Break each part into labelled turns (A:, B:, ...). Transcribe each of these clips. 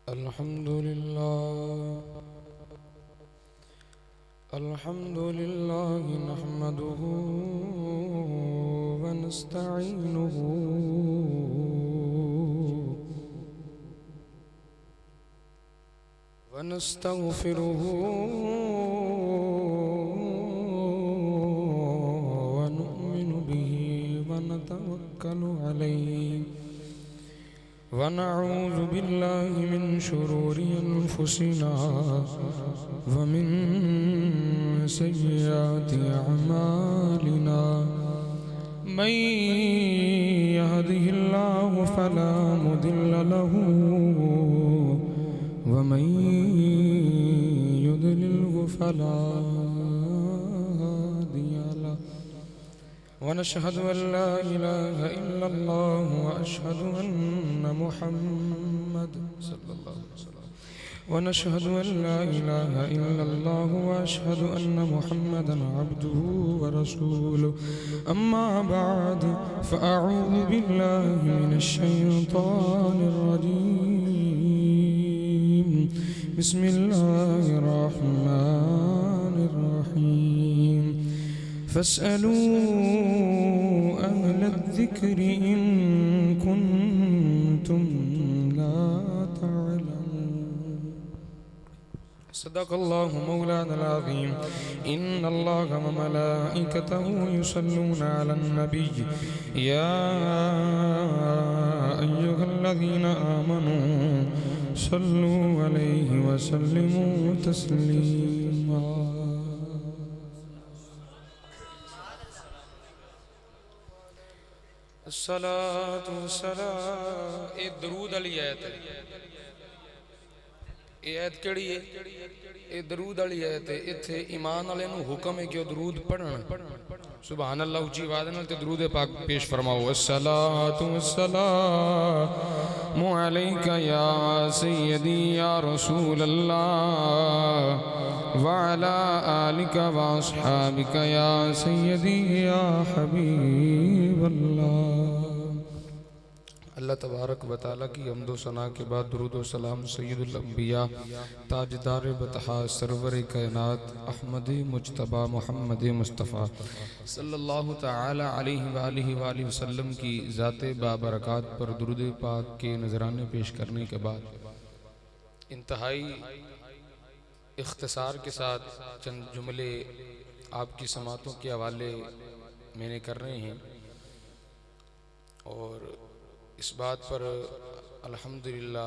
A: الحمد لله نحمده ونستعينه ونستغفره ونؤمن به ونتوكل عليه ونعوذ بالله من شرور أنفسنا ومن سيئات أعمالنا من يهده الله فلا مضل له ومن يضلله فلا هادي له ونشهد أن لا إله إلا الله وأشهد أن محمد صلى الله عليه وسلم ونشهد أن لا إله إلا الله وأشهد أن محمدا عبده ورسوله أما بعد فأعوذ بالله من الشيطان الرجيم بسم الله الرحمن الرحيم فاسألوا أهل الذكر إن كنتم لا تعلمون صدق الله مولانا العظيم إن الله وملائكته يصلون على النبي يا أيها الذين آمنوا صلوا عليه وسلموا تسليما الصلاة والسلام اے درود علی آیت ہے اے آیت کیڑی ہے اے درود علی آیت ہے اتھے ایمان علیہ نو حکم ہے کہ وہ درود پڑھنا سبحان اللہ اچھی وعدہ تے درود پاک پیش فرماؤ الصلاة والسلام علیکہ یا سیدی یا رسول اللہ وعلا آلک واصحابک یا سیدی یا حبیب اللہ اللہ تبارک و تعالیٰ کی حمد و ثنا کے بعد درود و سلام سید الانبیاء تاجدار بطحا سرور کائنات احمد مجتبی محمد مصطفیٰ صلی اللہ تعالی علیہ وآلہ وسلم کی ذات بابرکات پر درود پاک کے نذرانے پیش کرنے کے بعد انتہائی اختصار کے ساتھ چند جملے آپ کی سماعتوں کے حوالے میں نے کر رہے ہیں اور اس بات پر الحمدللہ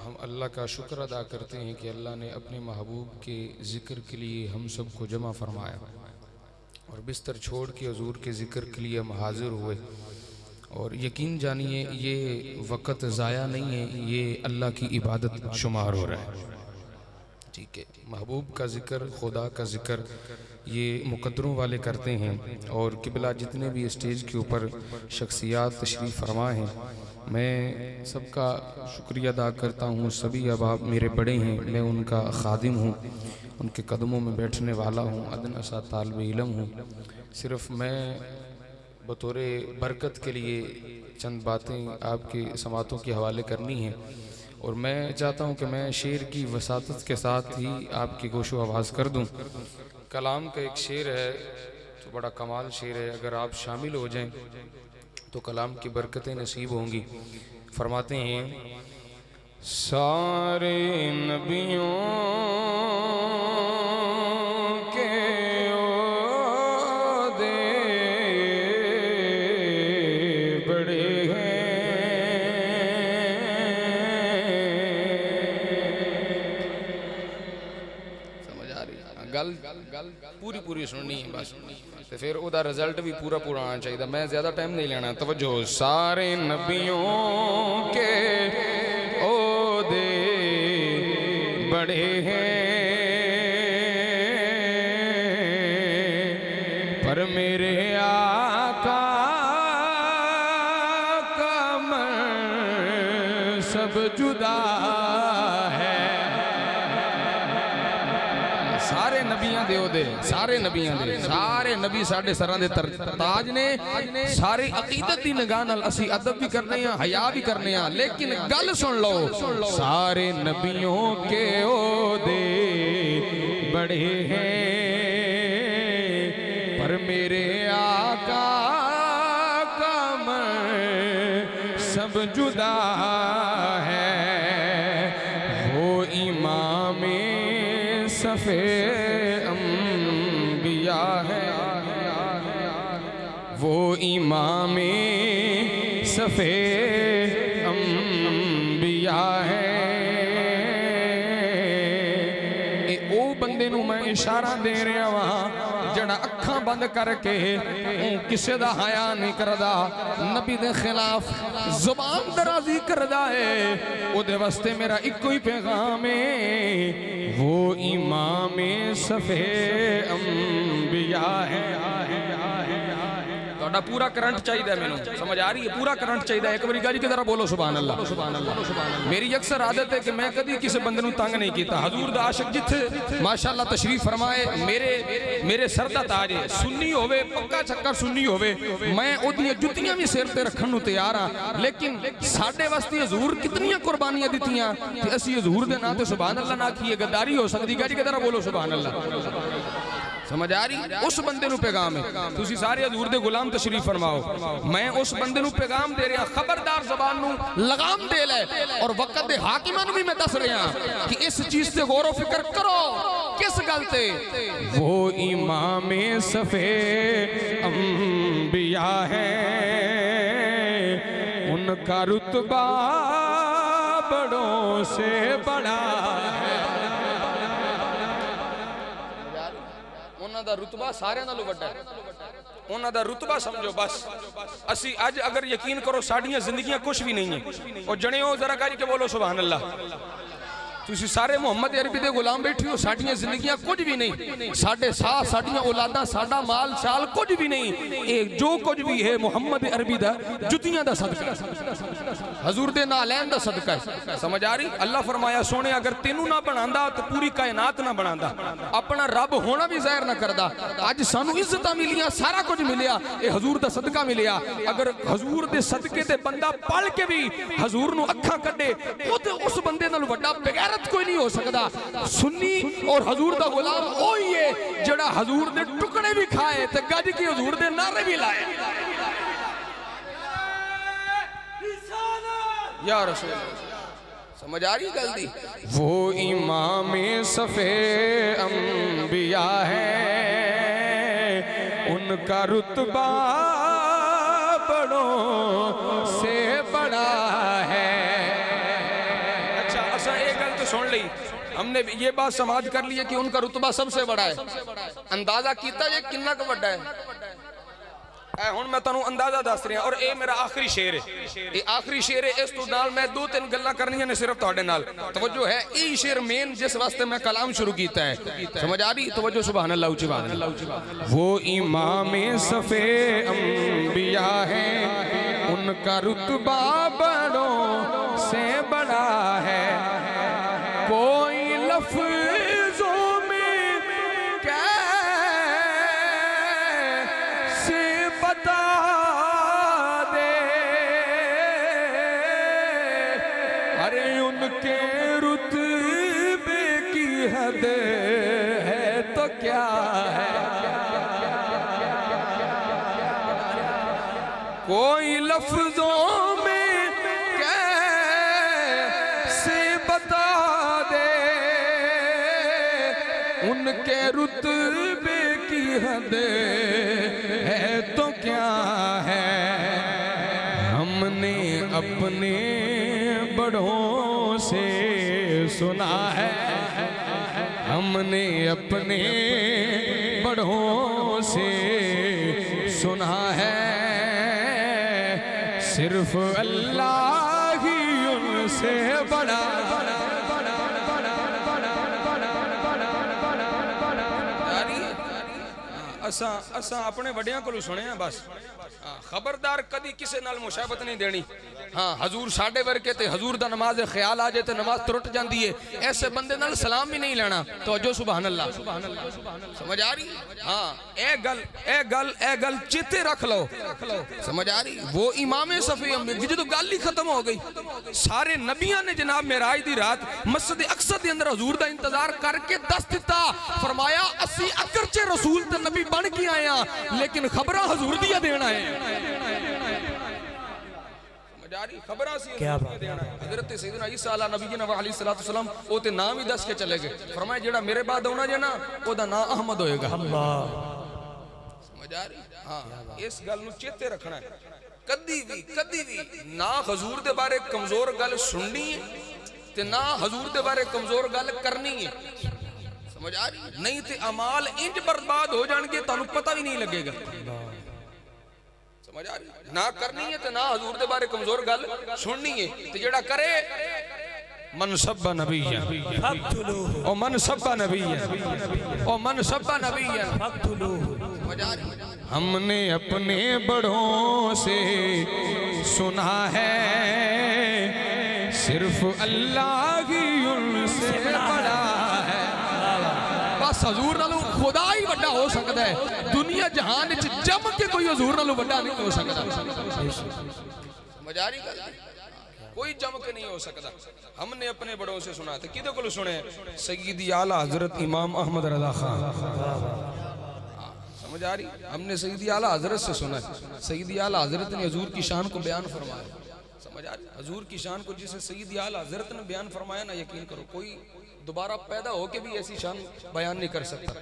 A: ہم اللہ کا شکر ادا کرتے ہیں کہ اللہ نے اپنے محبوب کے ذکر کے لیے ہم سب کو جمع فرمایا اور بستر چھوڑ کے حضور کے ذکر کے لیے ہم حاضر ہوئے اور یقین جانیے یہ وقت ضائع نہیں ہے یہ اللہ کی عبادت شمار ہو رہا ہے ٹھیک ہے محبوب کا ذکر خدا کا ذکر یہ مقدروں والے کرتے ہیں اور قبلہ جتنے بھی اسٹیج کے اوپر شخصیات تشریف فرما ہیں میں سب کا شکریہ ادا کرتا ہوں سبھی احباب میرے بڑے ہیں میں ان کا خادم ہوں ان کے قدموں میں بیٹھنے والا ہوں ادنیٰ سا طالب علم ہوں صرف میں بطور برکت کے لیے چند باتیں آپ کی سماعتوں کے حوالے کرنی ہیں اور میں چاہتا ہوں کہ میں شعر کی وساطت کے ساتھ ہی آپ کی گوش و آواز کر دوں کلام کا ایک شعر ہے تو بڑا کمال شعر ہے اگر آپ شامل ہو جائیں تو کلام کی برکتیں نصیب ہوں گی فرماتے ہیں سارے نبیوں کے عہدے بڑے پوری سننی ہے بس تو پھر او دا رزلٹ بھی پورا آنا چاہیے میں زیادہ ٹائم نہیں لینا توجہ سارے نبیوں کے عہدے بڑے ہیں پر میرے آقا کا منصب جدا ہے سارے نبیوں دے او دے سارے نبیاں دے سارے نبی ساڑھے سران دے تاج نے سارے عقیدت دی نگاہ نال اسی ادب بھی کرنے ہیں حیا بھی کرنے ہیں لیکن گل سن لو سارے نبیوں کے او دے بڑے ہیں پر میرے آقا کا سب جدا ہے وہ امام صف انبیاء ہے وہ امام صف انبیاء ہے او بندے نو میں اشارہ دے رہا وہاں جڑا اکھاں بند کر کے کسے دا حیا نہیں کردا نبی دے خلاف زبان درازی کردا ہے او دے واسطے میرا ایک کوئی پیغام ہے وہ امام صف انبیاء ہے توڑا پورا کرنٹ چاہی دے میں سمجھ آ رہی ہے پورا کرنٹ چاہی دے ایک بری گاجی کے ذرا بولو سبحان اللہ میری اکثر عادت ہے کہ میں کدی کسی بندے نوں تنگ نہیں کیتا حضور دا عاشق جتھے ماشاءاللہ تشریف فرمائے میرے سر دا تاج ہے سنی ہوئے پکا چکر سنی ہوئے میں او دی جتیاں بھی سیر تے رکھن نوں تیار ہاں لیکن ساڈے واسطے حضور کتنیاں قربانیاں دتیاں کہ اسی حضور دے نام تے سبحان اللہ نہ کیے غداری ہو سکدی گاجی کے ذرا بولو سبحان اللہ سمجھ آ رہی اس بندے نو پیغام ہے تسی سارے حضور دے غلام تشریف فرماؤ میں اس بندے نو پیغام دے رہا خبردار زبان نو لگام دے لے اور وقت دے حاکمان بھی میں دس رہا کہ اس چیز سے غور و فکر کرو کس گلتے وہ امام صف انبیاء ہے ان کا رتبہ بڑوں سے بڑا ہے انہاں دا رتبہ سارے نالوں وڈا ہے انہاں دا رتبہ سمجھو بس اسی آج اگر یقین کرو ساڑیاں زندگیاں کچھ بھی نہیں ہیں اور جنے ہو ذرا کاری کے بولو سبحان اللہ تسی سارے محمد عربی دے غلام بیٹھی ہو ساڑیاں زندگیاں کچھ بھی نہیں ساڑھے ساتھ ساڑیاں اولاداں ساڑھا مال شال کچھ بھی نہیں جو کچھ بھی ہے محمد عربی دا جتیاں دا صدقہ حضور دے نالین دا صدقہ ہے سمجھ آ رہی اللہ فرمایا سونے اگر تینوں نہ بناندہ تو پوری کائنات نہ بناندہ اپنا رب ہونا بھی ظاہر نہ کردہ آج سانو عزتہ ملیاں سارا کچھ ملیا اے حضور دا صدقہ ملیا اگر حضور دے صدقے دے بندہ پڑھ کے بھی حضور نو اکھاں کڈے اس بندے نال وڈا بغیر کوئی نہیں ہو سکتا سنی اور حضور دا غلام وہی ہے جڑا حضور دے ٹکڑے بھی کھائے تے گج کی حضور دے نعرے بھی لائے یا رسول اللہ سمجھ آ رہی گل دی وہ امام صف انبیاء ہے ان کا رتبہ بڑوں سے بڑا ہے سن لی ہم نے یہ بات سماعت کر لی ہے کہ ان کا رتبہ سب سے بڑا ہے اندازہ کیتا یہ کنہ کا بڑا ہے اے ہون میں تنوں اندازہ دس رہے ہیں اور اے میرا آخری شعر ہے یہ آخری شعر ہے اس تو نال میں دو تین گلہ کرنی ہیں صرف توڑے نال توجہ ہے ای شعر مین جس واسطے میں کلام شروع کیتا ہے سمجھ آ رہی توجہ سبحان اللہ اچھی بات وہ امام صف انبیاء ہے ان کا رتبہ بڑوں سے بڑا ہے کوئی لفظوں میں کیسے بتا دے ارے ان کے رتبے کی حد ہے تو کیا ہے کوئی لفظوں میں ان کے رتبے کی حد ہے تو کیا ہے ہم نے اپنے بڑوں سے سنا ہے ہم نے اپنے بڑوں سے سنا ہے صرف اللہ ہی ان سے بڑا اساں اپنے وڈیاں کو سنے ہیں بس خبردار کدی کسے نال مشابہت نہیں دینی ہاں حضور ساڈے ورکے تے حضور دا نماز خیال آ جائے تے نماز ٹرٹ جاندی ہے، ایسے بندے نال سلام بھی نہیں لینا۔ توجہ سبحان اللہ، سمجھ آ رہی؟ ہاں اے گل چیتے رکھ لو، سمجھ آ رہی؟ وہ امام صفی جدو گل ہی ختم ہو گئی، سارے نبیاں نے جناب معراج دی رات مسجد اقصی دے اندر حضور دا انتظار کر کے دس دیتا، فرمایا اسی اگرچہ رسول تے نبی بن کے آیا لیکن خبرہ حضور دیا دینا ہے۔ خبرہ سی حضرت سیدنا عیسیٰ علیہ نبینا علیہ السلام وہ تے نام ہی دس کے چلے گئے، فرمایا جیڑا میرے بعد ہونا جانا وہ دا نام احمد ہوئے گا۔ سمجھ آ رہی؟ ہاں اس گل نو چیتے رکھنا ہے، کدی بھی نہ حضور دے بارے کمزور گل سننی ہے تے نہ حضور دے بارے کمزور گل کرنی ہے، سمجھ آ رہی؟ نہیں تے اعمال انج برباد ہو جان گے تانوں پتہ بھی نہیں لگے گا، سمجھ آ رہی؟ نہ کرنی ہے تے نہ حضور دے بارے کمزور گل سننی ہے، تے جیڑا کرے من سب نبی او من سب نبی او من سب نبی سمجھ آ رہی؟ ہم نے اپنے بڑوں سے سنا ہے صرف اللہ ہی ان سے بڑا ہے۔ بس حضور نالوں خدا ہی بڑا ہو سکتا ہے، دنیا جہان جم کے کوئی حضور نالوں بڑا نہیں ہو سکتا۔ سمجھ آ رہی گل؟ کوئی جم کے نہیں ہو سکتا۔ ہم نے اپنے بڑوں سے سنا تھا، کدے کو سنے؟ سیدی اعلیٰ حضرت امام احمد رضا خان، سمجھ آ رہی؟ ہم نے سیدی اعلیٰ حضرت سے سنا ہے، سیدی اعلیٰ حضرت نے حضور کی شان کو بیان فرمایا، سمجھ آ رہی؟ حضور کی شان کو جسے سیدی اعلیٰ حضرت نے بیان فرمایا نا، یقین کرو کوئی دوبارہ پیدا ہو کے بھی ایسی شان بیان نہیں کر سکتا،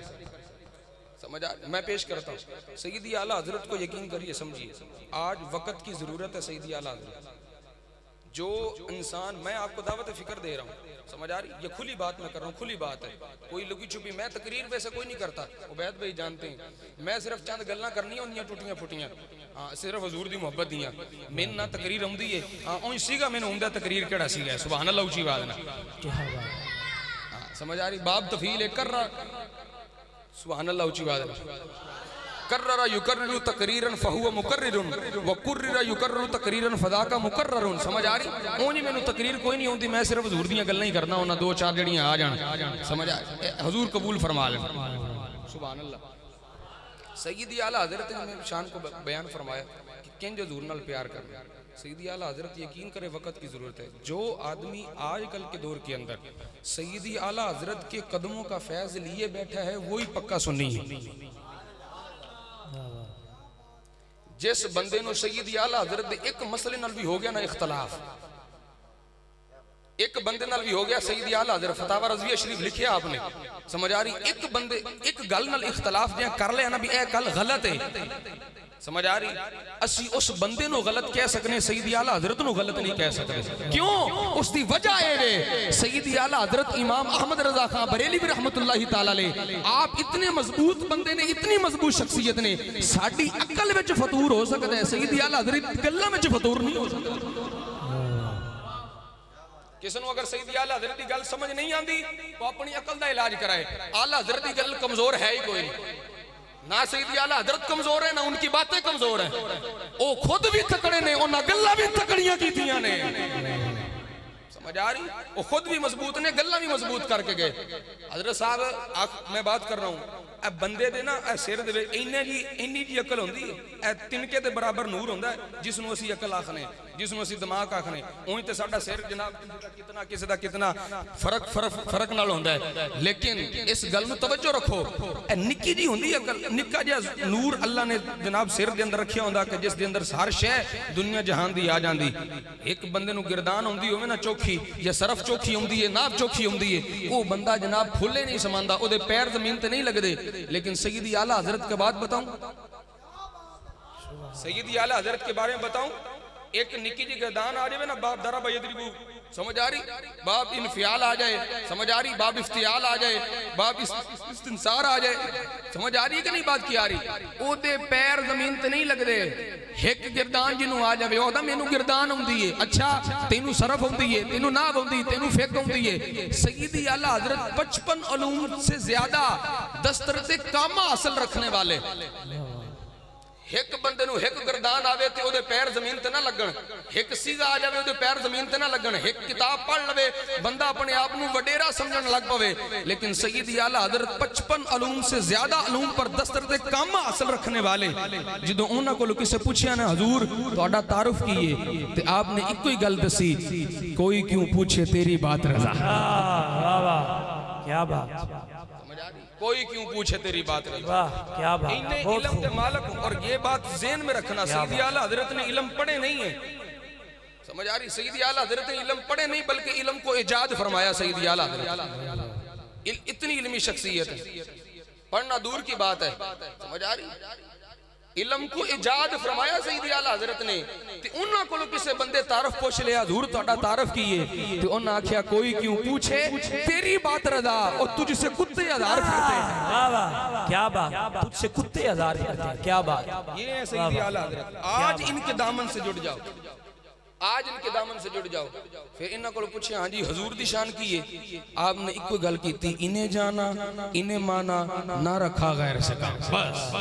A: سمجھ آ رہی؟ میں پیش کرتا ہوں سیدی اعلیٰ حضرت کو، یقین کریے سمجھیے، آج وقت کی ضرورت ہے سیدی اعلیٰ حضرت۔ جو انسان، میں آپ کو دعوت فکر دے رہا ہوں، سمجھ آ رہی؟ یہ کھلی بات میں کر رہا ہوں، کھلی بات ہے، کوئی لگی چھپی، میں تقریر ویسے کوئی نہیں کرتا، عبید بھائی جانتے ہیں، میں صرف چند گلنا کرنی ہوں ٹوٹیاں پھٹیاں، صرف حضور دی محبت دیاں، میں نہ تقریر ہوں دی ہے، اون سیگا میں نے ہوں دا تقریر کیڑا سیگا ہے، سبحان اللہ اچھی بات نا، سمجھ آ رہی؟ باب تفیل ہے، کر رہا، سبحان اللہ اچھی بات ہے، کرر یکرر تقریرا فہو مکرر وکرر یکرر تقریرا فذاک مکرر، سمجھ آ رہی؟ اونجی میں تقریر کوئی نہیں ہوندی، میں صرف حضور دیاں گلاں ہی کرنا ہونا، دو چار جڑیاں آ جان، سمجھ آ رہی؟ حضور قبول فرما لیں، سبحان اللہ۔ سیدی اعلیٰ حضرت نے شان کو بیان فرمایا کہ کنج حضور نال پیار کرنا۔ سیدی اعلیٰ حضرت یقین کرے وقت کی ضرورت ہے، جو آدمی آج کل کے دور کے اندر سیدی اعلیٰ حضرت کے قدموں کا فیض لیے بیٹھا ہے وہی پکا سنی ہے۔ جس بندے نو سیدی اعلیٰ حضرت دے ایک مسئلے نال بھی ہو گیا نا اختلاف، ایک بندے نال بھی ہو گیا، سیدی اعلیٰ حضرت فتاوی رضویہ شریف لکھیا آپ نے، سمجھ آ رہی؟ ایک بندے ایک گل نال اختلاف جہاں کر لیا نا بھی اے گل غلط ہے، سمجھ آ رہی؟ اسی اس بندے نو غلط کہہ سکنے، سیدی اعلیٰ حضرت نو غلط نہیں کہہ سکتے، کیوں؟ اس دی وجہ ہے سیدی اعلیٰ حضرت امام احمد رضا خان بریلوی رحمت اللہ تعالی علیہ، آپ اتنے مضبوط بندے نے، اتنی مضبوط شخصیت نے، ساڈی عقل وچ فطور ہو سکتا ہے، سیدی اعلیٰ حضرت گلاں وچ فطور نہیں ہو سکتا۔ کسی نو اگر سیدی اعلیٰ حضرت دی گل سمجھ نہیں آندی تو اپنی عقل دا علاج کرائے، اعلیٰ حضرت دی گل کمزور ہے ہی کوئی نہیں، نہ سیدی اعلیٰ حضرت کمزور ہے نہ ان کی باتیں کمزور ہیں، وہ خود بھی تکڑے نے، انہاں گلاں بھی تکڑیاں کیتیاں نے، سمجھ آ رہی؟ وہ خود بھی مضبوط نے، گلاں بھی مضبوط کر کے گئے۔ حضرت صاحب میں بات کر رہا ہوں، اے بندے دے نا اے سر دے اینی جی عقل ہوندی ہے، اے تنکے دے برابر نور ہوندا ہے، جس نو اسی عقل آکھنے، جس نو اسی دماغ آکھنے، اونی تے ساڈا سر جناب کتنا کسی دا کتنا فرق نال ہوندا ہے، لیکن اس گل نو توجہ رکھو، اے نکی جی ہوندی عقل، نکا جہا نور اللہ نے جناب سر دے اندر رکھیا ہوندا کہ جس دے اندر ہر شے دنیا جہان دی آ جاندی۔ ایک بندے نو گردان ہوندی ہوے نا چوکھی، یا صرف چوکھی ہوندی ہے، ناپ چوکھی ہوندی ہے، وہ بندہ جناب پھولے نہیں سماندا، او دے پیر زمین تے نہیں لگدے۔ لیکن سیدی اعلیٰ حضرت کے بات بتاؤں، سیدی اعلیٰ حضرت کے بارے میں بتاؤں، ایک نکی جی گردان آ جائے نا، باپ درب یدربو، سمجھ آ رہی؟ باپ انفعال آ جائے، سمجھ آ رہی؟ باپ افتعال آ جائے، باپ استنصار آ جائے، سمجھ آ رہی ہے کہ نہیں بات کی آ رہی؟ او دے پیر زمین تے نہیں لگ دے، ایک گردان جنوں آ جائے، او دا مینوں گردان ہوندی ہے، اچھا تینوں صرف ہوندی ہے، تینوں ناب ہوندی ہے، تینوں فقہ ہوندی ہے۔ سیدی اعلیٰ حضرت 55 علوم سے زیادہ دسترس کامہ حاصل رکھنے والے، ایک بندے نو ایک گردان آوے تے او دے پیر زمین تے نہ لگن، ایک سیدھا آ جاوے او دے پیر زمین تے نہ لگن، ایک کتاب پڑھ لوے بندہ اپنے آپ نو وڈیرا سمجھن لگ پوے، لیکن سیدی اعلیٰ حضرت 55 علوم سے زیادہ علوم پر دسترد کام حاصل رکھنے والے، جدوں انہاں کولوں کسے پوچھیا نا حضور تہاڈا تعارف کیے تے آپ نے ایک ہی گل دسی، کوئی کیوں پوچھے تیری بات رضا۔
B: واہ واہ کیا بات،
A: کوئی کیوں پوچھے تیری بات رضا،
B: واہ کیا بات،
A: انہیں علم کے مالک ہوں۔ اور یہ بات ذہن میں رکھنا، سیدی اعلیٰ حضرت نے علم پڑھے نہیں ہیں، سمجھ آ رہی، سیدی اعلیٰ حضرت نے علم پڑھے نہیں بلکہ علم کو ایجاد فرمایا سیدی اعلیٰ حضرت، اتنی علمی شخصیت ہے، پڑھنا دور کی بات ہے، سمجھ آ رہی، علم کو ایجاد فرمایا سیدی اعلیٰ حضرت نے، تے انہاں کو کسے بندے تعارف پوچھ لیا حضور تہاڈا تعارف کیے تے انہاں آکھیا کوئی کیوں پوچھے تیری بات رضا، اور تجھ سے کتے ہزار پھرتے ہیں۔
B: واہ واہ کیا بات، تجھ سے کتے ہزار پھرتے ہیں، کیا بات،
A: یہ ہے سیدی اعلیٰ حضرت۔ آج ان کے دامن سے جڑ جاؤ، آج ان کے دامن سے جڑ جاؤ۔ پھر انہاں کو پوچھے ہاں جی حضور دی شان کیے، آپ نے ایک کوئی گل کی تھی، انہیں جانا انہیں مانا نہ رکھا غیر سے کام، بس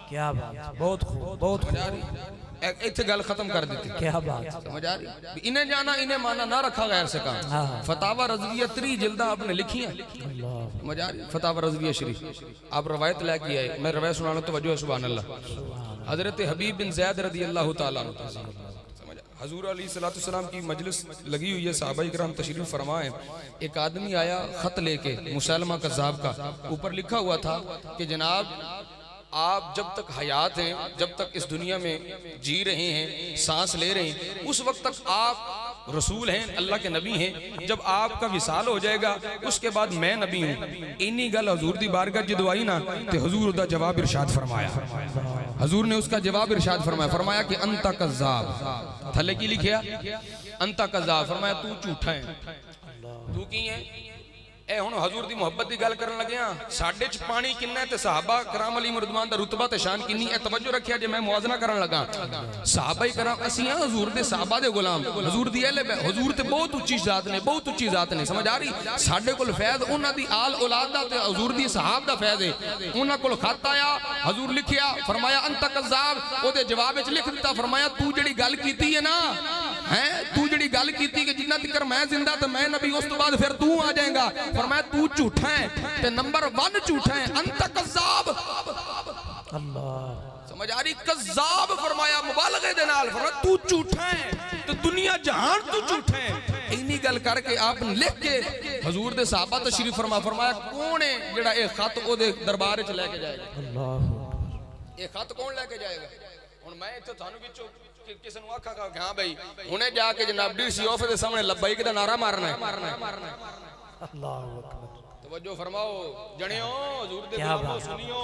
B: کیا بات، بہت خوب، بہت خوب،
A: ایک گل ختم کر دیتی،
B: کیا بات،
A: سمجھ آ رہی، انہیں جانا انہیں مانا نہ رکھا غیر سے کام۔ فتاوی رضویہ 3 جلدہ آپ نے لکھی ہیں، سمجھ آ رہی، فتاوی رضویہ شریف، آپ روایت لے کے آئے، میں روایت سنانا توجہ ہے، سبحان اللہ۔ حضرت حبیب بن زید رضی اللہ تعالیٰ عنہ، حضور علیہ السلام کی مجلس لگی ہوئی ہے، صحابہ کرام تشریف فرمائیں، ایک آدمی آیا خط لے کے مسلمہ کذاب کا، اوپر لکھا ہوا تھا کہ جناب آپ جب تک حیات ہیں، جب تک اس دنیا میں جی رہے ہیں، سانس لے رہے ہیں، اس وقت تک آپ رسول ہیں، اللہ کے نبی ہیں، جب آپ کا وصال ہو جائے گا اس کے بعد میں نبی ہوں۔ انی گل حضور دی بارگاہ جدو آئی نا تے حضور دا جواب ارشاد فرمایا، حضور نے اس کا جواب ارشاد فرمایا، فرمایا کہ انتا کذاب، تھلے کی لکھیا انتا کذاب، فرمایا تو جھوٹا ہے، تو کی ہے اے ہن حضور دی محبت دی گل کرن لگے ہاں، ساڈے چ پانی کنا ہے تے صحابہ کرام علیہم رضوان دا رتبہ تے شان کنی ہے، توجہ رکھیا جے میں موازنہ کرن لگا، صحابہ کرام اسی ہاں حضور دے صحابہ دے غلام، حضور دی اہل بیت، حضور تے بہت اونچی ذات نے، بہت اونچی ذات نے، سمجھ آ رہی، ساڈے کول فیض انہاں دی آل اولاد دا تے حضور دی صحاب دا فیض ہے، انہاں کول خط آیا، حضور لکھیا، فرمایا انت کذاب، او دے جواب وچ لکھ دتا، فرمایا تو جڑی گل کیتی ہے نا، ہیں تو جڑی گل کیتی کہ جنہ تکر میں زندہ تے میں نبی اس تو بعد پھر تو آ جائے گا، فرمایا تو جھوٹا ہے تے نمبر 1 جھوٹا ہے، انت کذاب،
B: اللہ
A: سمجھ آ رہی، کذاب فرمایا مبالغے دے نال، فرمایا تو جھوٹا ہے تو دنیا جہان تو جھوٹا ہے۔ اینی گل کر کے آپ نے لکھ کے حضور دے صحابہ تشریف فرمایا کون ہے جڑا اے خط او دے دربار وچ لے کے جائے گا،
B: اللہ
A: اے خط کون لے کے جائے گا؟ ہن میں ایتھے تھانوں وچوں کسی نو آکھا گا کہ ہاں بھائی ہنے جا کے جناب ڈی سی آفس دے سامنے لبیک دا نعرہ مارنا ہے،
B: اللہ اکبر،
A: توجہ فرماؤ جنیو حضور دے
B: کیا
A: غلامو
B: بات،
A: سنیو،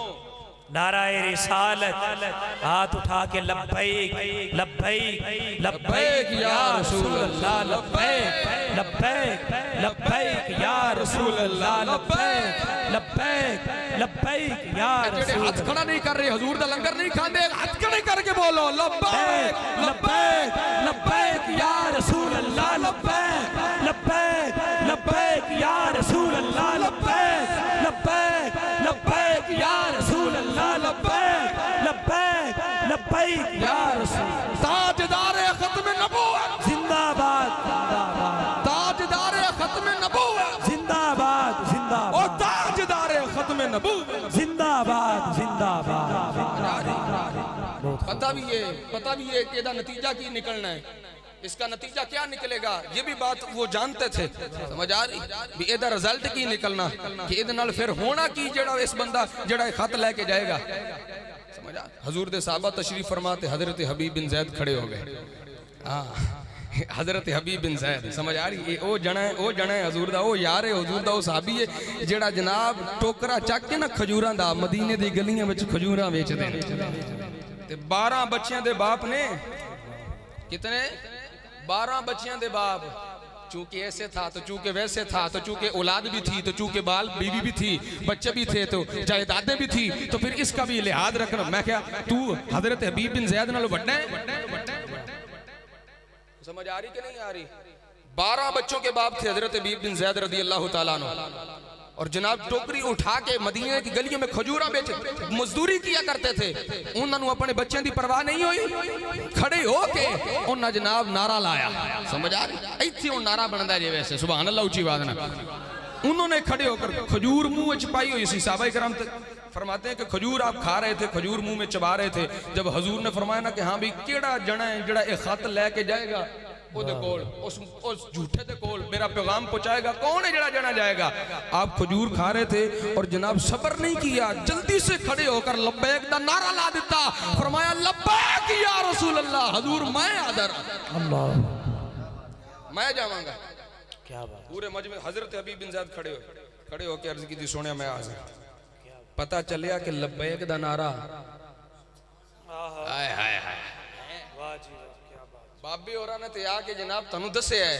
B: نعرہ رسالت، ہاتھ اٹھا کے لبیک لبیک لبیک یا رسول اللہ، لبیک لبیک لبیک یا رسول اللہ، لبیک لبیک لبیک یا
A: جڑے
B: رسول
A: ہاتھ کھڑا نہیں کر رہے حضور دا لنگر نہیں کھاندے، ہاتھ کھڑے کر کے بولو لبیک
B: لبیک لبیک یا رسول اللہ، لبیک لبیک لبیک یا رسول اللہ، لبیک لبیک لبیک یا رسول اللہ، لبیک لبیک لبیک یا رسول،
A: تاجدار ختم نبوت،
B: زندہ باد زندہ باد،
A: تاجدار ختم نبوت،
B: زندہ باد زندہ
A: او
B: باد،
A: تاجدار ختم نبوت،
B: زندہ باد زندہ باد،
A: پتہ بھی ہے کہ دا نتیجہ کی نکلنا ہے، اس کا نتیجہ کیا نکلے گا یہ بھی بات وہ جانتے تھے، سمجھ آ رہی بھی ایدہ رزلٹ کی نکلنا کہ ایدہ نال پھر ہونا کی جڑا اس بندہ جڑا خط لے کے جائے گا، سمجھ آ حضور دے صحابہ تشریف فرماتے حضرت حبیب بن زید کھڑے ہو گئے، حضرت حبیب بن زید، سمجھ آ رہی او جنا ہے حضور دا، او یار ہے حضور دا، او صحابی ہے جڑا جناب ٹوکرا چک کے نا کھجوراں دا مدینے دی گلیاں وچ کھجوراں ویچ دے، تے 12 بچیاں دے باپ نے، کتنے 12 بچیاں دے باپ، چونکہ ایسے تھا تو چونکہ ویسے تھا تو چونکہ اولاد بھی تھی تو چونکہ بال بیوی بھی تھی، بچے بھی تھے تو جائیدادیں بھی تھی، تو پھر اس کا بھی لحاظ رکھنا، میں کیا تو حضرت حبیب بن زید نالو بڑھنا ہے، سمجھ آ رہی کہ نہیں آ رہی؟ 12 بچوں کے باپ تھے حضرت حبیب بن زید رضی اللہ تعالیٰ عنہ، اور جناب ٹوکری اٹھا کے مدینے کی گلیوں میں کھجورا بیچ مزدوری کیا کرتے تھے. انہوں نے اپنے بچوں دی پرواہ نہیں ہوئی, کھڑے ہو کے انہاں جناب نعرہ لایا. سمجھ آ رہی ایتھے ہن نعرہ بندا جے ویسے سبحان اللہ اونچی آواز نہ. انہوں نے کھڑے ہو کر کھجور منہ وچ پائی ہوئی سی. صحابہ کرام فرماتے ہیں کہ کھجور آپ کھا رہے تھے, کھجور منہ میں چبا رہے تھے. جب حضور نے فرمایا نا کہ ہاں بھی کیڑا جنا ہے جڑا ایک خط لے کے جائے گا اس جھوٹے دے کول میرا پیغام پہنچائے گا, کون ہے جڑا جنا جائے گا. آپ کھجور کھا رہے تھے اور جناب صبر نہیں کیا, جلدی سے کھڑے ہو کر لبیک دا نعرہ لا دیتا. فرمایا لبیک یا رسول اللہ. حضور میں حاضر, میں جاواں گا.
B: کیا بات.
A: پورے مجمع حضرت حبیب بن زید کھڑے ہو کے عرض کی تھی سونے میں حاضر. پتہ چلیا کہ لبیک دا نعرہ ہائے ہائے ہائے بابے اور نے تے آ کے جناب تنو دسے ہے.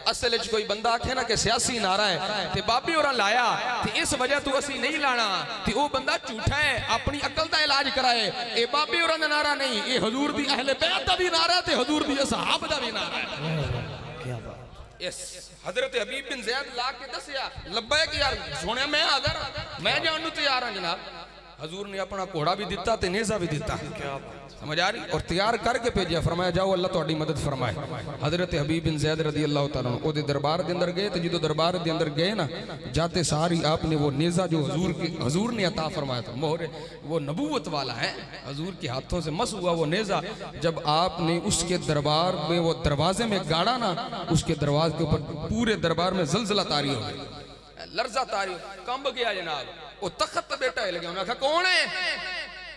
A: اصل وچ کوئی بندہ آکھے نا کہ سیاسی نعرہ ہے تے بابے اور لایا تے اس وجہ تو اسی نہیں لانا تے او بندہ جھوٹا ہے, اپنی عقل دا علاج کرائے. اے بابے اور دا نعرہ نہیں, اے حضور دی اہل بیت دا بھی نعرہ تے حضور دی اصحاب دا بھی نعرہ ہے.
B: کیا بات.
A: اس حضرت حبیب بن زید لا کے دسیا لبیک یار سونے میں حاضر, میں جانوں تیار ہوں جناب. حضور نے اپنا کوڑا بھی دیتا تے نیزہ بھی دیتا, سمجھ آ رہی, اور تیار کر کے بھیجیا. فرمایا جاؤ اللہ تہاڈی مدد فرمائے. حضرت حبیب بن زید رضی اللہ تعالیٰ عنہ او دے دربار دے اندر گئے تے جدو دربار دے اندر گئے نا جاتے ساری آپ نے وہ نیزہ جو حضور نے عطا فرمایا تھا, مہر وہ نبوت والا ہے, حضور کے ہاتھوں سے مس ہوا وہ نیزہ. جب آپ نے اس کے دربار میں وہ دروازے میں گاڑا نا, اس کے دروازے کے اوپر پورے دربار میں زلزلہ طاری ہو گیا, لرزہ طاری ہو, کمب گیا جناب. وہ تخت بیٹا ہل گیا. انہوں نے کہا کون ہے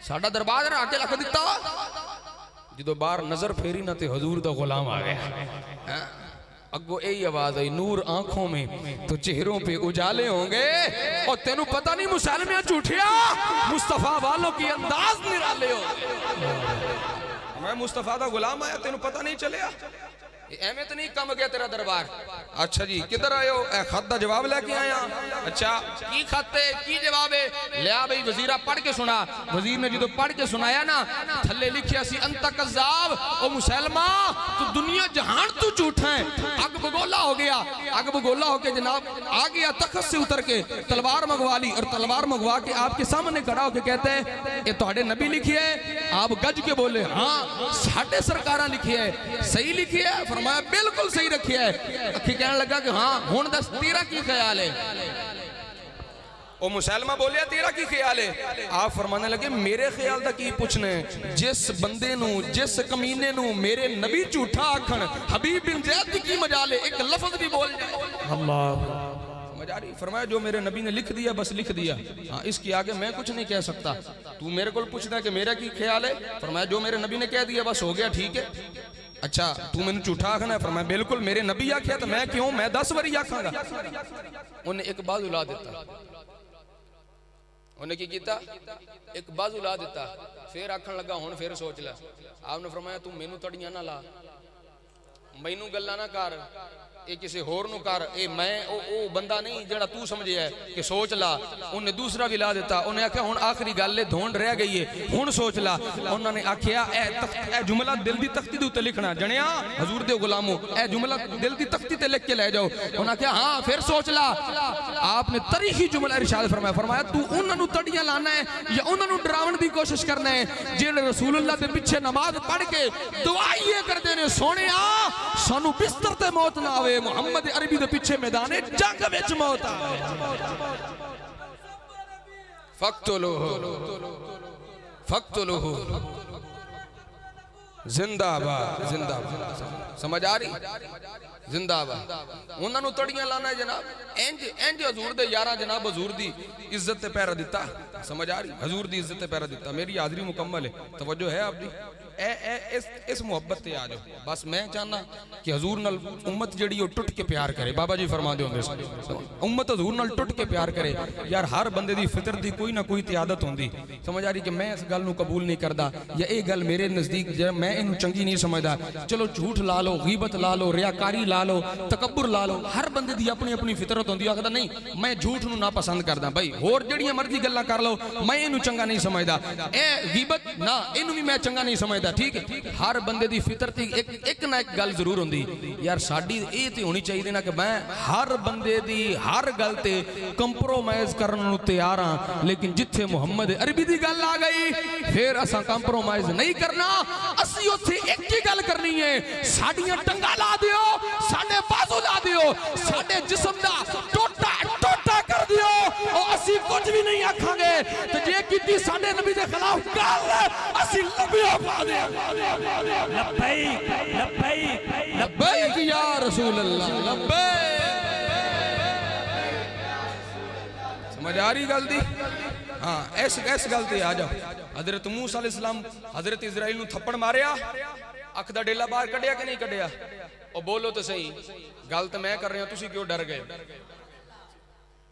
A: ساڈا دربار آ کے لکھ دیتا. جدو باہر نظر پھیری نہ تے حضور دا غلام آ گیا. اگو یہی آواز آئی, نور آنکھوں میں تو چہروں پہ اجالے ہوں گے. اور تینوں پتہ نہیں مسلمیاں جھوٹیا مصطفیٰ والوں کی انداز نرالے ہو گے. میں مصطفیٰ دا غلام آیا, تینوں پتہ نہیں چلیا. احمد نہیں کم گیا تیرا دربار. اچھا جی کدھر آئے ہو؟ اے خط دا جواب لے کے آیا. اچھا کی خط ہے کی جواب ہے؟ لیا بھئی وزیرہ پڑھ کے سنا. وزیر نے جدو پڑھ کے سنایا نا تھلے لکھیا سی انتا کذاب, او مسلمہ تو دنیا جہان تو جھوٹا ہے. اگ بگولا ہو گیا, اگ بگولا ہو کے جناب آ گیا تخت سے اتر کے تلوار منگوا لی, اور تلوار منگوا کے آپ کے سامنے کھڑا ہو کے کہتے ہیں اے تہاڈے نبی لکھی ہے؟ آپ گج کے بولے ہاں ساڈے سرکاراں لکھی ہے. صحیح لکھی ہے؟ فرمایا بالکل صحیح رکھی ہے. اکھی کہنے لگا کہ ہاں ہون دس تیرا کی خیال ہے؟ او مسلمہ بولیا تیرا کی خیال ہے؟ آپ فرمانے لگے میرے خیال دا کی پوچھنے, جس بندے نو جس کمینے نو میرے نبی جھوٹا آکھن حبیب بن زید کی مجالے ایک لفظ بھی بول جائے. اللہ سمجھ آ رہی. فرمایا جو میرے نبی نے لکھ دیا بس لکھ دیا, ہاں اس کی آگے میں کچھ نہیں کہہ سکتا. تو میرے کو پوچھتا ہے کہ میرا کی خیال ہے؟ فرمایا جو میرے نبی نے کہہ دیا بس ہو گیا, ٹھیک ہے. اچھا تو میں نے جھوٹا آکھنا ہے؟ فرمایا بالکل میرے نبی آکھیا تو میں کیوں, میں 10 وری آکھاں گا. انہیں ایک باز الا دیتا, انہیں کی کیتا ایک باز الا دیتا. پھر آکھن لگا ہون پھر سوچ لے. آپ نے فرمایا تو مینوں تڑیاں نہ لا, مینوں گلاں نہ کر, اے کسی ہور نو کر, اے میں او بندہ نہیں جڑا تو سمجھے ہے کہ سوچ لا. انہیں دوسرا بھی لا دیتا. انہیں آکھیا ہون آخری گل دھونڈ رہ گئی ہے ہون سوچ لا. انہوں نے آکھیا اے جملہ دل دی تختی دے تے لکھنا, جنیا حضور دے غلاموں اے جملہ دل دی تختی تے لکھ کے لے جاؤ. انہوں نے آکھیا ہاں پھر سوچ لا. آپ نے تاریخی جملہ ارشاد فرمایا, فرمایا تو انہاں نو تڑیاں لانا ہے یا انہاں نو ڈراون دی کوشش کرنا ہے جڑے رسول اللہ دے پیچھے نماز پڑھ کے دعا یہ کردے نے سونیا سانو بستر تے موت نہ آوے, محمد عربی دے پیچھے میدان جنگ وچ موت آوے. فقتلوہ زندہ آباد, زندہ آباد. سمجھ آ رہی؟ زندہ آباد. انہاں نو تڑیاں لانا ہے جناب. انج حضور دے یارہ جناب حضور دی عزت تے پیرا دیتا. سمجھ آ رہی؟ حضور دی عزت تے پیرا دیتا. میری حاضری مکمل ہے, توجہ ہے آپ دی. اس محبت تے آ جاؤ. بس میں چاہنا کہ حضور نال امت جڑی وہ ٹوٹ کے پیار کرے. بابا جی فرما دے ہوندے امت حضور نال ٹوٹ کے پیار کرے. یار ہر بندے دی فطرت دی کوئی نہ کوئی عادت ہوندی. سمجھ آ رہی کہ میں اس گل نو قبول نہیں کردا یا اے گل میرے نزدیک میں انہوں چنگی نہیں سمجھدا. چلو جھوٹ لا لو, غیبت لا لو, ریاکاری لا لو, تکبر لا لو. ہر بندے دی اپنی اپنی فطرت ہوندی. آکھدا نہیں میں جھوٹ نو نا پسند کردا. بھائی ہور جڑیاں مرضی گلاں کر لو, میں انہوں چنگا نہیں سمجھدا. اے غیبت نہ انہوں بھی میں چنگا نہیں سمجھدا. سمجھتا ٹھیک ہے ہر بندے دی فطرت ایک نہ ایک گل ضرور ہوندی یار ساڈی اے تے ہونی چاہیے نا کہ میں ہر بندے دی ہر گل تے کمپرومائز کرن نوں تیار ہاں لیکن جتھے محمد عربی دی گل آ گئی پھر اساں کمپرومائز نہیں کرنا اسی اوتھے ایک ہی گل کرنی ہے ساڈیاں ٹنگاں لا دیو ساڈے بازو لا دیو ساڈے جسم دا ٹوٹا کر دیو اور اسی کچھ بھی نہیں آکھاں گے تے جے کیتی ساڈے نبی دے خلاف گل اسی لبیاں پا دے
B: لبیک لبیک
A: لبیک یا رسول اللہ لبیک سمجھ آ رہی گل دی ہاں ایس گل تے آ جاؤ حضرت موسیٰ علیہ السلام حضرت اسرائیل نو تھپڑ ماریا اکھ دا ڈیلا باہر کڈیا کہ نہیں کڈیا اور بولو تو صحیح گل تے میں کر رہا ہوں تسی کیوں ڈر گئے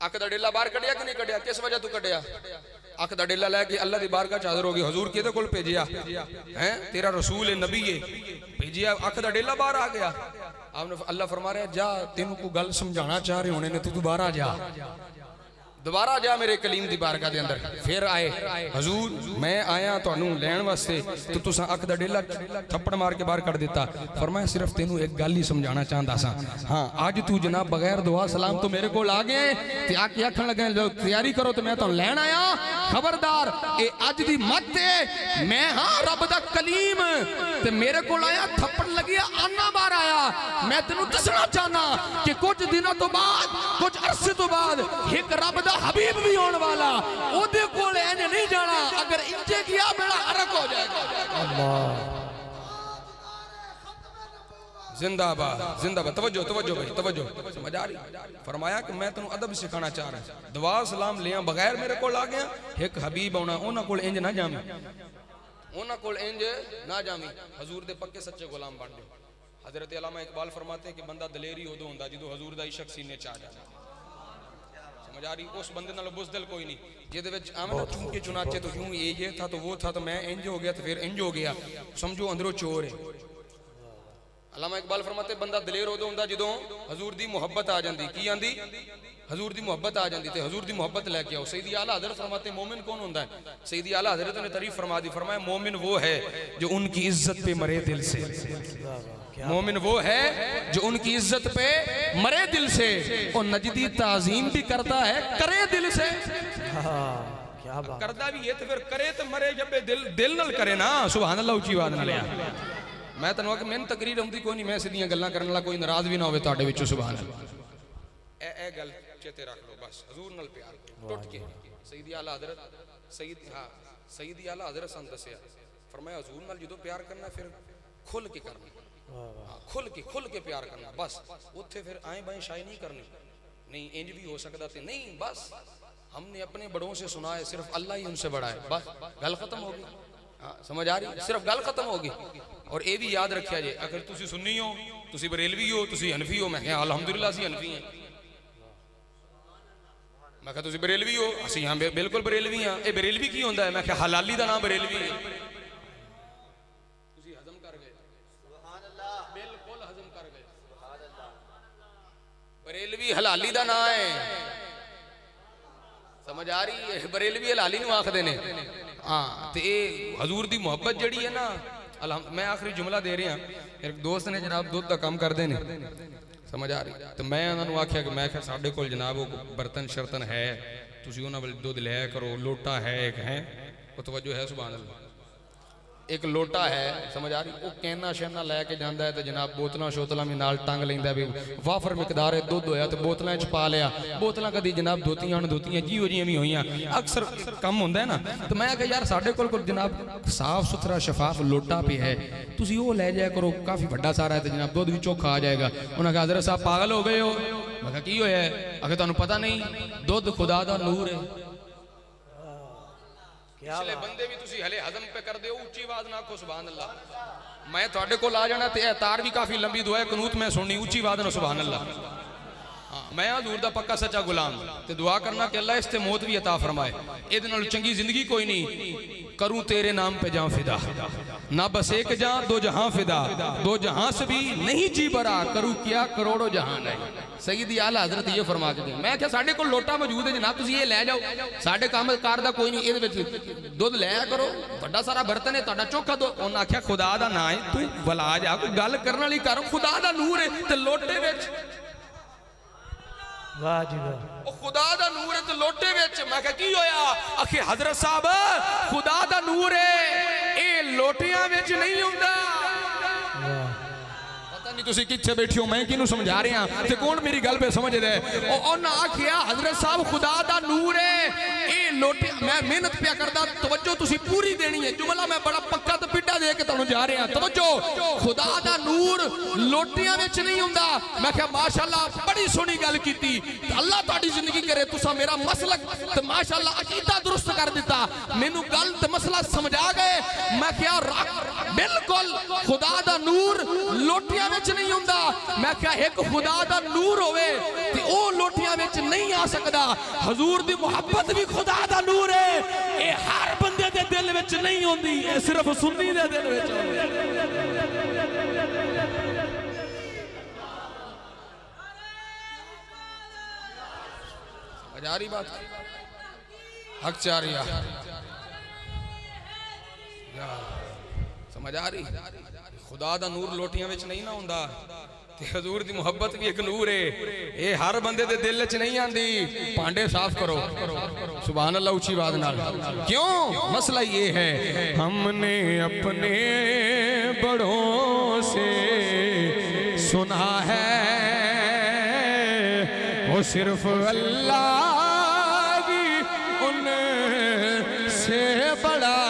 A: اکھ دا ڈیلا باہر کڈیا کہ نہیں کڈیا کس وجہ تو کڈیا اکھ دا ڈیلا لے کے اللہ دی بارگاہ چ حاضر ہو گئی حضور کیدے کول بھیجیا ہیں تیرا رسول ہے نبی ہے بھیجیا اکھ دا ڈیلا باہر آ گیا آپ نے اللہ فرما رہا ہے جا تینوں کو گل سمجھانا چاہ رہے ہونے نے تو دوبارہ جا میرے کلیم دی بارگاہ دے اندر پھر آئے حضور میں آیا تو انہوں لین واسطے تو تساں اکھ دا ڈیلا تھپڑ مار کے باہر کر دیتا فرمایا صرف تینوں ایک گل ہی سمجھانا چاہندا سا ہاں آج تو جناب بغیر دعا سلام تو میرے کو لاگے تے آ کے آکھن لگے لو تیاری کرو تو میں تو لین آیا خبردار اے اج دی مت ہے میں ہاں رب دا کلیم تے میرے کو آیا تھپڑ لگیا آنا باہر آیا میں تینوں دسنا چاہنا کہ کچھ دنوں تو بعد کچھ عرصے تو بعد ایک رب دا حبیب بھی ہونے والا او دے کولے انہیں نہیں جانا اگر انجے کیا میرا حرک ہو جائے گا اللہ زندہ باد توجہ بھائی توجہ سمجھ آ رہی فرمایا کہ میں تنوں ادب سکھانا چاہ رہا ہوں دعا سلام لیاں بغیر میرے کو لا گیا ایک حبیب ہونا اونا کول انج نہ جامی حضور دے پکے سچے غلام بن دے حضرت علامہ اقبال فرماتے ہیں کہ بندہ دلیری ہو دو ہوندا جدوں حضور دا عشق سینے چاہ جاتا سمجھ آ رہی اس بندے نال بزدل کوئی نہیں جے وچ آمنا چونکہ چنانچہ تو یوں یہ تھا تو وہ تھا تو میں انج ہو گیا تو پھر انج ہو گیا سمجھو اندروں چور ہے علامہ اقبال فرماتے بندہ دلیر ہو دو ہوندا جدوں حضور دی محبت آ جاندی کی آندی حضور دی محبت آ جاندی تے حضور دی محبت لے کے آؤ سیدی اعلیٰ حضرت فرماتے مومن کون ہوندا ہے سیدی اعلیٰ حضرت نے تعریف فرما دی فرمایا مومن وہ ہے جو ان کی عزت پہ مرے دل سے مومن وہ ہے جو ان کی عزت پہ مرے دل سے اور نجدی تعظیم بھی کرتا ہے کرے دل سے کردہ بھی یہ تو پھر کرے تو مرے جب دل نل کرے نا سبحان اللہ اچھی بات نہ لیا میں تنوع کہ میں تقریر ہوں دی کوئی نہیں میں سیدیاں گلنا کرنے لگا کوئی ناراض بھی نہ ہوئے تاڑے وچو سبحان اللہ اے گل چیتے رکھ لو بس حضور نل پیار ٹوٹ کے سیدی اعلیٰ حضرت سیدی اعلیٰ حضرت سن دسیا فرمایا حضور نل جدو پیار کرنا پھر کھل کے کرنا کھل کے پیار کرنا بس اتھے پھر آئیں بائیں شائی نہیں کرنی نہیں انج بھی ہو سکتا تھے نہیں بس ہم نے اپنے بڑوں سے سنا ہے صرف اللہ ہی ان سے بڑا ہے بس گل ختم ہوگی سمجھ آ رہی صرف گل ختم ہوگی اور اے بھی یاد رکھیا جائے اگر تسی سنی ہو تسی بریلوی ہو تسی حنفی ہو میں کہا الحمدللہ سی حنفی ہیں میں کہا تسی بریلوی ہو اسی یہاں بالکل بریلوی ہیں اے بریلوی کی ہوندہ ہے میں کہا حلالی دا نام بریلوی ہے تسی حضم کر گئے بالکل حضم کر گئے بریلوی حلالی دا نام ہے سمجھ آ رہی ہے بریلوی حلالی نو آخ دینے تو اے حضور دی محبت جڑی ہے نا میں آخری جملہ دے رہے ہیں ایک دوست نے جناب دودھ دا کام کر دینے سمجھ آ رہی تو میں انہوں نے آکھیا کہ میں کہا ساڑھے کول جناب برتن شرطن ہے تسی انہوں نے دودھ لے کرو لوٹا ہے ایک ہے وہ توجہ ہے سبحان اللہ ایک لوٹا ہے سمجھ آ رہی وہ کہنا شہنا لے کے جاندہ ہے تو جناب بوتلاں شوتلاں میں نال ٹانگ لیندہ ہے بھی وافر مقدار ہے دودھ ہویا تو بوتلاں چھپا لیا بوتلاں کدی جناب دھوتیاں جی ہو جی ہمیں ہوئیاں اکثر کم ہوندہ ہے نا تو میں کہا یار ساڑھے کول جناب صاف ستھرا شفاف لوٹا پہ ہے تسی وہ لے جائے کرو کافی بڑا سارا ہے تو جناب دودھ بھی چوکھا آ جائے گا انہوں نے کہا حضرت صاحب پاگل ہو گئے ہو میں کہا کی ہویا ہے اگر تانوں پتہ نہیں دودھ خدا دا نور ہے پچھلے بندے بھی تسی ہلے حضم پہ کر دے اونچی آواز نہ کھو سبحان اللہ میں تھوڑے کو لا جانا تے اعتار بھی کافی لمبی دعا ہے قنوت میں سننی اونچی آواز نہ سبحان اللہ میں حضور دا پکا سچا غلام تے دعا کرنا کہ اللہ اس تے موت بھی عطا فرمائے اے دن چنگی زندگی کوئی نہیں کروں تیرے نام پہ جان فدا، نہ بس ایک جان دو جہاں فدا، دو جہاں سے بھی نہیں جی برا، کروں کیا کروڑوں جہان ہے۔ سیدی اعلیٰ حضرت یہ فرما کے دیں۔ میں کہا ساڑھے کو لوٹا موجود ہے جناب، تسی یہ لے جاؤ، ساڑھے کام کار دا کوئی نہیں، یہ وچ دودھ لے کرو، بڑا سارا برتن ہے تہاڈا چوکھا دو۔ انہاں آکھیا خدا دا نا ہے، تو ولا جا کوئی گل کرن والی کر، خدا دا نور ہے تے لوٹے وچ،
B: واہ جی واہ،
A: او خدا دا نور ہے تے لوٹے وچ۔ میں کہا کی ہویا؟ آکھے حضرت صاحب خدا دا نور ہے اے لوٹیاں وچ نہیں ہوندا۔ پتہ نہیں تسی کتھے بیٹھی ہو، میں کینوں سمجھا رہے ہیں تے کون میری گل پہ سمجھ دے۔ انہاں آکھیا حضرت صاحب خدا دا نور ہے اے لوٹی، میں محنت پیا کردا، توجہ تسی پوری دینی ہے، جملہ میں بڑا پکا تے پڈا دے کے تانوں جا رہے ہیں۔ توجہ، خدا دا نور لوٹیاں وچ نہیں ہوندا۔ میں کہا ماشاءاللہ بڑی سونی گل کیتی، اللہ تہاڈی زندگی کرے تساں میرا مسلک تے ماشاءاللہ عقیدہ درست کر دیتا، مینوں گل تے مسئلہ سمجھا گئے۔ میں کہا بالکل خدا دا نور لوٹیاں وچ نہیں ہوندا۔ میں کہا ایک خدا دا نور ہوئے تے او لوٹیاں وچ نہیں آ سکدا۔ حضور دی محبت بھی خدا دا نور ہے، اے ہر بندے دے دل وچ نہیں ہوندی، اے صرف سنی دے دل وچ ہوندی۔ سمجھ آ رہی بات؟ حق چاہ رہی ہے، سمجھ آ رہی؟ خدا دا نور لوٹیاں وچ نہیں نہ ہوندا تے حضور دی محبت بھی ایک نور ہے، اے ہر بندے دے دل وچ نہیں آندی۔ پانڈے صاف کرو، سبحان اللہ اونچی آواز نال۔ کیوں؟ مسئلہ یہ ہے ہم نے اپنے بڑوں سے سنا ہے وہ صرف اللہ کی ان سے بڑا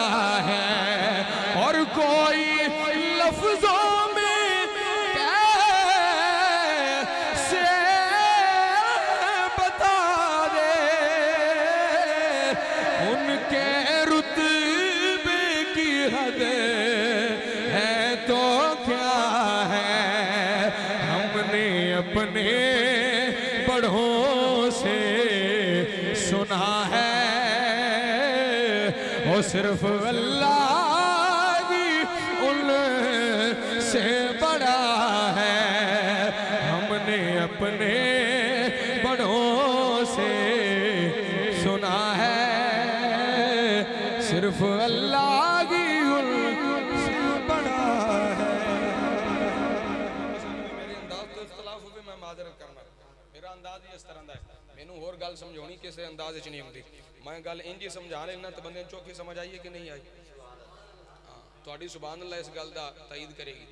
A: ہے، اور کوئی لفظوں میں کیسے بتا دے ان کے رتبے کی حد ہے تو کیا ہے۔ ہم نے اپنے بڑوں سے سنا ہے وہ صرف اللہ کی ان سے بڑا ہے۔ ہم نے اپنے بڑوں سے سنا ہے صرف اللہ کی ان سے بڑا ہے۔ میرے انداز تو اختلاف ہوئے، میں معذرت کرنا، میرا انداز ہی اس طرح دا ہے، مینوں اور گل سمجھونی کسے انداز وچ نہیں ہوندی، میں گل انجی سمجھا لینا تے بندے چوکھی سمجھ آئی ہے کہ نہیں آئی؟ تہاڈی سبحان اللہ اس گل دا تائید کرے گی،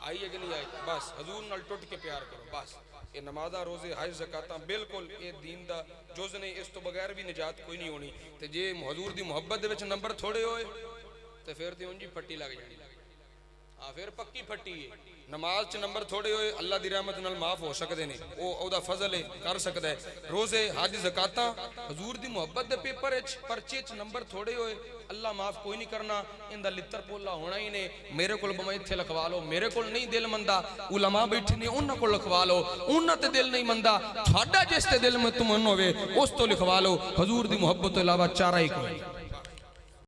A: آئی ہے کہ نہیں آئی؟ بس حضور نال ٹوٹ کے پیار کرو، بس یہ نمازاں روزے حج زکاتاں بالکل یہ دین دا جز نہیں، اس تو بغیر بھی نجات کوئی نہیں ہونی۔ تے جے حضور دی محبت دے وچ نمبر تھوڑے ہوئے تے پھر تے اونجی پھٹی لگ جانی، ہاں پھر پکی پھٹی ہے۔ نماز چ نمبر تھوڑے ہوئے اللہ دی رحمت نال معاف ہو سکدے نے، او دا فضل ہے، کر سکدا ہے۔ روزے حج زکاتاں حضور دی محبت دے پیپر وچ پرچے چ نمبر تھوڑے ہوئے اللہ معاف کوئی نہیں کرنا، ان دا لتر پولا ہونا ہی نے۔ میرے کول بھاویں ایتھے لکھوا لو، میرے کول نہیں دل مندا، علماء بیٹھے نے انہاں کول لکھوا لو، انہاں تے دل نہیں مندا، تھوڑا جس تے دل میں تمن ہوے اس تو لکھوا لو، حضور دی محبت تو علاوہ چارہ ہی کوئی نہیں۔